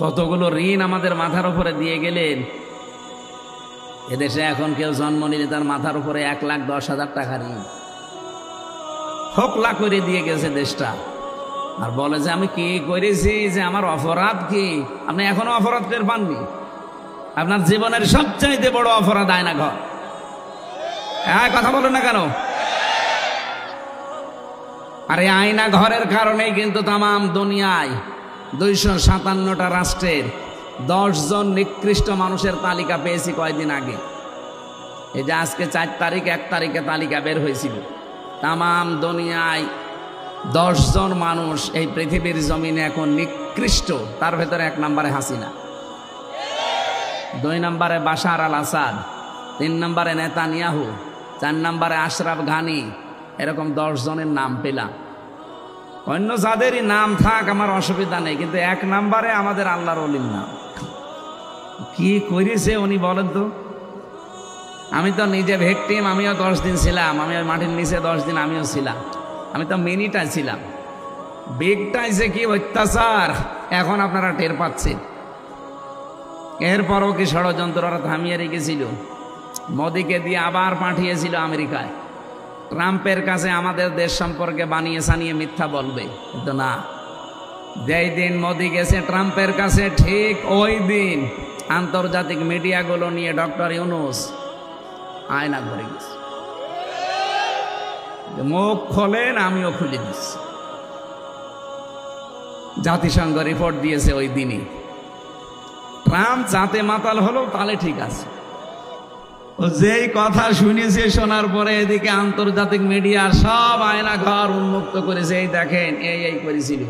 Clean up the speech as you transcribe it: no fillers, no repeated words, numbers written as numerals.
কতগুলো ঋণ আমাদের মাথার উপরে দিয়ে গেলেন। এদেশে এখন কেউ জন্ম নিলে তার মাথার উপরে 1,10,000 টাকা ঋণ হোকলা করে দিয়ে গেছে দেশটা। আর বলে যে আমি কি করেছি, যে আমার অপরাধ কি? আপনি এখনো অপরাধ টের পাননি? আপনার জীবনের সবচাইতে বড় অপরাধ আয়না ঘর। হ্যাঁ, কথা বলেন না কেন? আর এই আয়না ঘরের কারণেই কিন্তু তামাম দুনিয়ায় 257টা রাষ্ট্রের 10 জন নিকৃষ্ট মানুষের তালিকা পেয়েছি কয়েকদিন আগে। এই যে আজকে 4 তারিখ, 1 তারিখে তালিকা বের হয়েছিল। তামাম দুনিয়ায় 10 জন মানুষ এই পৃথিবীর জমিনে এখন নিকৃষ্ট। তার ভেতরে 1 নম্বরে হাসিনা, 2 নম্বরে বাশার আল আসাদ, 3 নম্বরে নেতানিয়াহু, 4 নম্বরে আশরাফ ঘানি। এরকম 10 জনের নাম পেলাম। অন্য যাদেরই নাম থাক আমার অসুবিধা নেই, কিন্তু 1 নম্বরে আমাদের আল্লাহর ওলির নাম। কি করেছে উনি বলেন তো? আমি তো নিজে ভিকটিম, আমিও 10 দিন ছিলাম। আমি মাটির নিচে 10 দিন আমিও ছিলাম। আমি তো মিনিটাই ছিলাম। বিগটাই যে কি অত্যাচার এখন আপনারা টের পাচ্ছেন। এরপরও কি ষড়যন্ত্ররা থামিয়ে রেখেছিল? মোদিকে দিয়ে আবার পাঠিয়েছিল আমেরিকায়। ট্রাম্পের কাছে আমাদের দেশ সম্পর্কে বানিয়ে সানিয়ে মিথ্যা বলবে, কিন্তু না। যেই দিন মোদি গেছে ট্রাম্পের কাছে, ঠিক ওই দিন আন্তর্জাতিক মিডিয়াগুলো নিয়ে ডক্টর ইউনূস আয়না ঘরে গেছে। মুখ খোলেন, আমিও খুলে দিচ্ছি। জাতিসংঘ রিপোর্ট দিয়েছে ওই দিনই। ট্রাম্প যাতে মাতাল হলো তাহলে ঠিক আছে। যেই কথা শুনেছে, শোনার পরে এদিকে আন্তর্জাতিক মিডিয়া সব আয়না ঘর উন্মুক্ত করেছে। এই দেখেন, এই করেছিল।